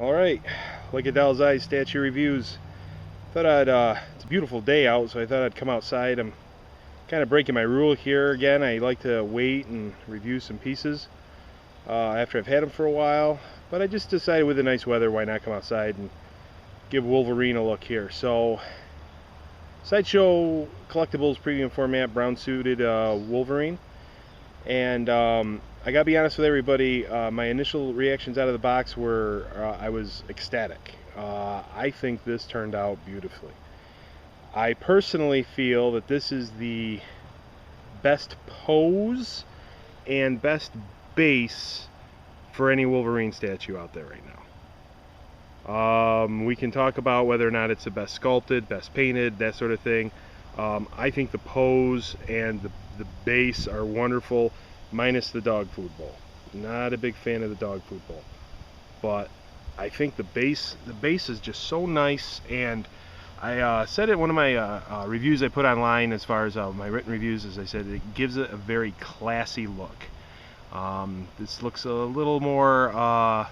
Alright, Like a Doll's Eyes statue reviews. Thought it's a beautiful day out, so I thought I'd come outside. I'm kind of breaking my rule here again. I like to wait and review some pieces after I've had them for a while. But I just decided with the nice weather, why not come outside and give Wolverine a look here. So, Sideshow Collectibles premium format, brown suited Wolverine. And I gotta be honest with everybody, my initial reactions out of the box were I was ecstatic. I think this turned out beautifully. I personally feel that this is the best pose and best base for any Wolverine statue out there right now. We can talk about whether or not it's the best sculpted, best painted, that sort of thing. I think the pose and the base are wonderful, minus the dog food bowl. Not a big fan of the dog food bowl, but I think the base is just so nice. And I said it in one of my reviews I put online, as far as my written reviews, as I said, it gives it a very classy look. This looks a little more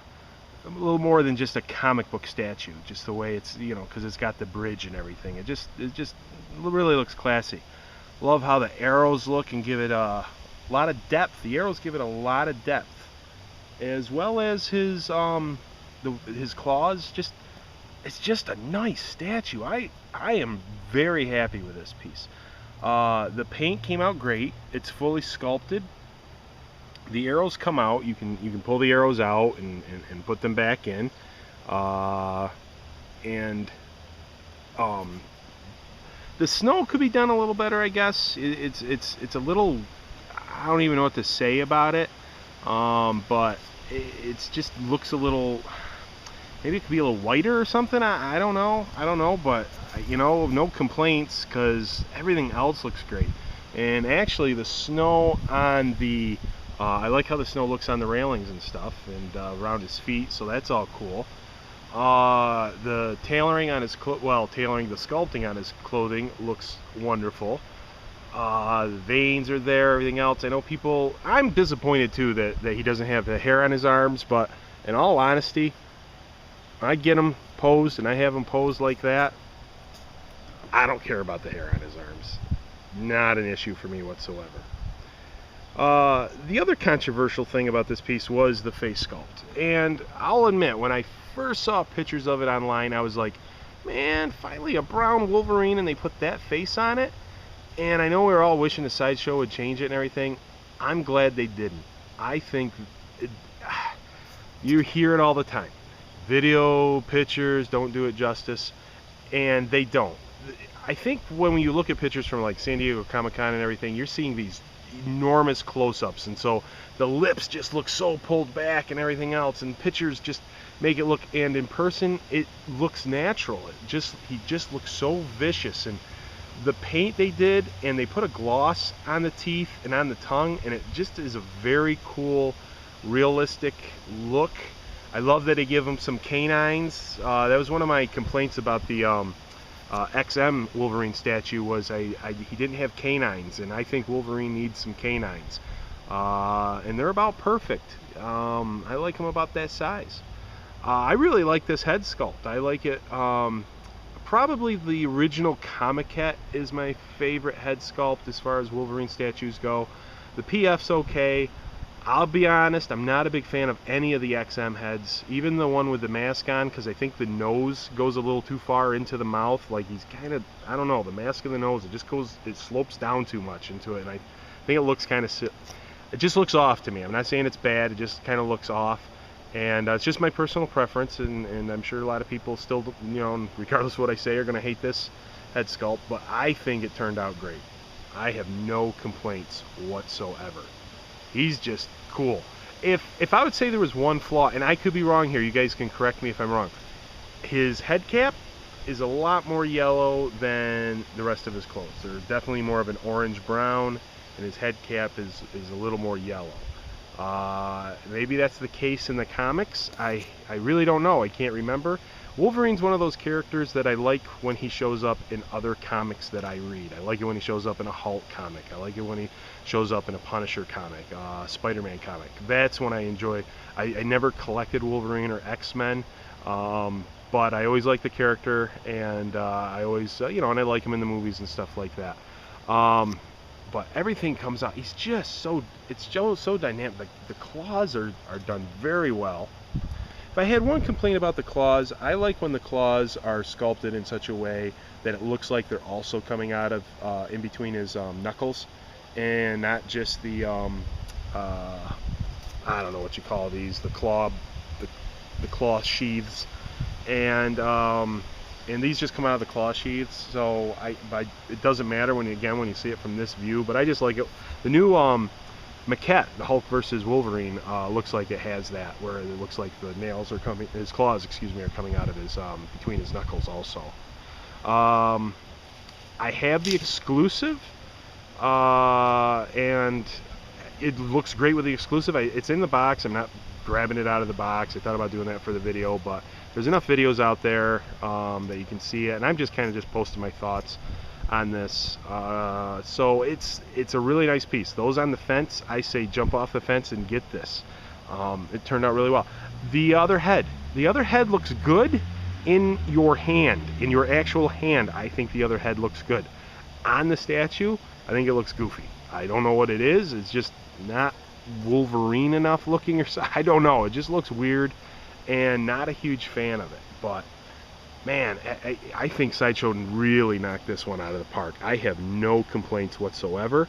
than just a comic book statue, just the way it's, because it's got the bridge and everything. It just really looks classy. Love how the arrows look and give it a lot of depth. The arrows give it a lot of depth, as well as his claws. It's just a nice statue. I am very happy with this piece. The paint came out great. It's fully sculpted. The arrows come out. You can pull the arrows out and put them back in. The snow could be done a little better, I guess. It's a little, I don't even know what to say about it. But it just looks a little, maybe it could be a little whiter or something. I don't know, but no complaints, because everything else looks great. And actually the snow on the I like how the snow looks on the railings and stuff, and around his feet, so that's all cool. The tailoring on his the sculpting on his clothing looks wonderful. The veins are there, everything else. I know people, I'm disappointed too that he doesn't have the hair on his arms, but in all honesty, I get him posed and I have him posed like that. I don't care about the hair on his arms. Not an issue for me whatsoever. The other controversial thing about this piece was the face sculpt. And I'll admit, when I first saw pictures of it online, I was like, man, finally a brown Wolverine and they put that face on it. And I know we were all wishing the Sideshow would change it and everything. I'm glad they didn't. I think you hear it all the time. Video, pictures don't do it justice, and they don't. I think when you look at pictures from like San Diego Comic-Con and everything, you're seeing these enormous close-ups, and so the lips just look so pulled back and everything else, and pictures just make it look, and in person it looks natural. He just looks so vicious. And the paint they did, and they put a gloss on the teeth and on the tongue, and it just is a very cool, realistic look. I love that they give him some canines. That was one of my complaints about the XM Wolverine statue, was he didn't have canines, and I think Wolverine needs some canines. And they're about perfect. I like them about that size. I really like this head sculpt. I like it. Probably the original Comic-Cat is my favorite head sculpt as far as Wolverine statues go. The PF's okay. I'll be honest, I'm not a big fan of any of the XM heads, even the one with the mask on, because I think the nose goes a little too far into the mouth. Like, he's kind of, I don't know, the mask of the nose, it slopes down too much into it, and I think it looks kind of, it just looks off to me. I'm not saying it's bad, it just kind of looks off. And it's just my personal preference, and I'm sure a lot of people still, regardless of what I say, are going to hate this head sculpt, but I think it turned out great. I have no complaints whatsoever. He's just cool. If I would say there was one flaw, and I could be wrong here, you guys can correct me if I'm wrong, his head cap is a lot more yellow than the rest of his clothes. They're definitely more of an orange brown, and his head cap is a little more yellow. Maybe that's the case in the comics. I really don't know. I can't remember. Wolverine's one of those characters that I like when he shows up in other comics that I read. I like it when he shows up in a Hulk comic. I like it when he shows up in a Punisher comic, Spider-Man comic. That's when I enjoy. I never collected Wolverine or X-Men, but I always like the character, and I always, and I like him in the movies and stuff like that. But everything comes out. He's just so dynamic. The claws are done very well. If I had one complaint about the claws, I like when the claws are sculpted in such a way that it looks like they're also coming out of in between his knuckles, and not just the I don't know what you call these, the claw sheaths, and these just come out of the claw sheaths. So it doesn't matter when you see it from this view, but I just like it. The new maquette, the Hulk versus Wolverine, looks like it has that, where it looks like the nails are coming, his claws, excuse me, are coming out of his between his knuckles also. I have the exclusive, and it looks great with the exclusive. It's in the box. I'm not grabbing it out of the box. I thought about doing that for the video, but there's enough videos out there that you can see it, and I'm just kind of just posting my thoughts on this. So it's a really nice piece. Those on the fence, I say jump off the fence and get this. It turned out really well. The other head looks good in your hand, in your actual hand. I think the other head looks good. On the statue, I think it looks goofy. I don't know what it is. It's just not Wolverine enough looking, or so. I don't know. It just looks weird, and not a huge fan of it. But man, I think Sideshow really knocked this one out of the park. I have no complaints whatsoever.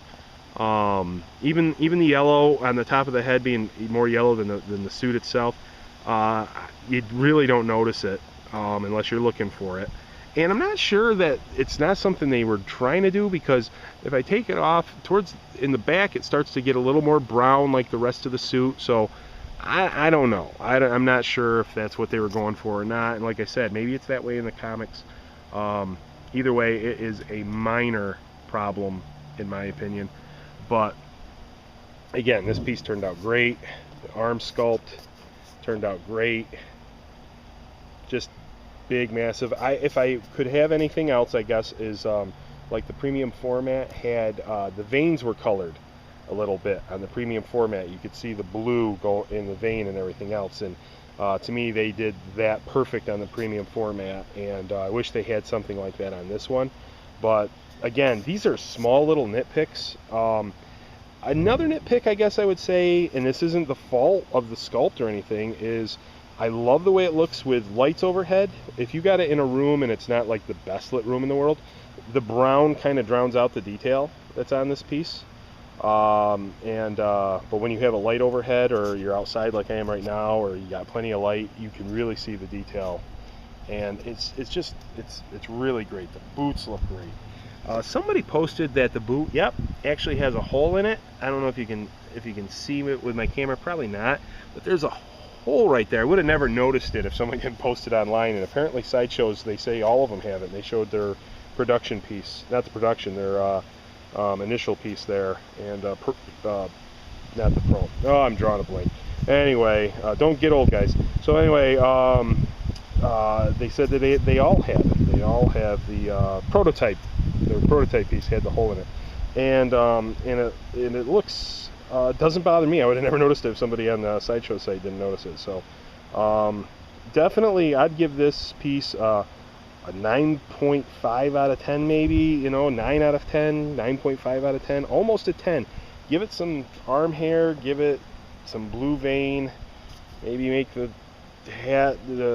Even the yellow on the top of the head being more yellow than the suit itself, you really don't notice it unless you're looking for it. And I'm not sure that it's not something they were trying to do, because if I take it off towards in the back, it starts to get a little more brown like the rest of the suit. So I don't know. I'm not sure if that's what they were going for or not. And like I said, maybe it's that way in the comics. Either way, it is a minor problem in my opinion. But again, this piece turned out great. The arm sculpt turned out great. Just big, massive. If I could have anything else, I guess, is like the premium format had the veins were colored a little bit on the premium format. You could see the blue go in the vein and everything else, and to me they did that perfect on the premium format, and I wish they had something like that on this one. But again, these are small little nitpicks. Another nitpick, I guess I would say, and this isn't the fault of the sculpt or anything, is I love the way it looks with lights overhead. If you got it in a room and it's not like the best lit room in the world, the brown kind of drowns out the detail that's on this piece. But when you have a light overhead, or you're outside like I am right now, or you got plenty of light, you can really see the detail, and it's really great. The boots look great. Somebody posted that the boot, yep, actually has a hole in it. I don't know if you can see it with my camera, probably not, but there's a hole right there. I would have never noticed it if someone had posted online, and apparently Sideshows, they say all of them have it. They showed their production piece, not the production, their initial piece there, and not the pro. Oh, I'm drawing a blank. Anyway, don't get old, guys. So anyway, they said that they all have it. They all have the prototype. Their prototype piece had the hole in it, and it looks doesn't bother me. I would have never noticed it if somebody on the Sideshow site didn't notice it. So definitely, I'd give this piece a 9.5 out of 10, maybe, 9 out of 10, 9.5 out of 10, almost a 10. Give it some arm hair, give it some blue vein, maybe make the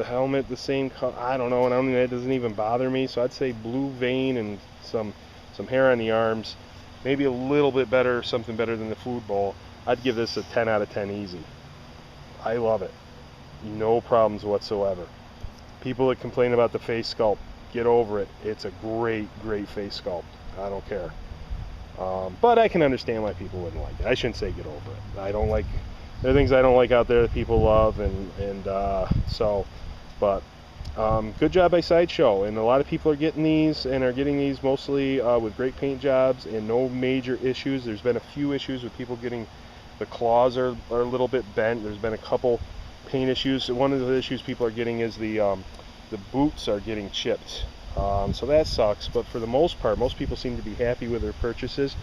helmet the same color. I don't know, and I don't think that doesn't even bother me. So I'd say blue vein and some hair on the arms, maybe a little bit better, something better than the food bowl. I'd give this a 10 out of 10 easy. I love it, no problems whatsoever. People that complain about the face sculpt, get over it. It's a great face sculpt. I don't care. But I can understand why people wouldn't like it. I shouldn't say get over it. There are things I don't like out there that people love, but good job by Sideshow. And a lot of people are getting these, and are getting these mostly with great paint jobs and no major issues. There's been a few issues with people getting, the claws are a little bit bent. There's been a couple paint issues. One of the issues people are getting is the the boots are getting chipped. So that sucks, but for the most part, most people seem to be happy with their purchases.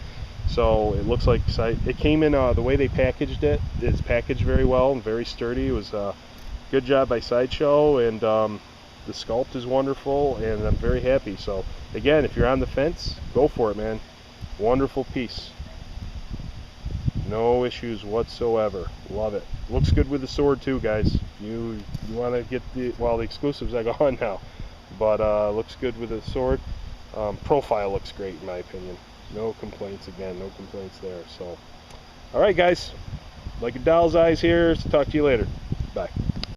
So it looks like it came in, the way they packaged it is packaged very well and very sturdy. It was good job by Sideshow, and the sculpt is wonderful, and I'm very happy. So again, if you're on the fence, go for it, man. Wonderful piece. No issues whatsoever. Love it. Looks good with the sword too, guys. You want to get the exclusives are gone now, but looks good with the sword. Profile looks great in my opinion. No complaints, again, no complaints there. So all right, guys, like a doll's eyes here. So talk to you later. Bye.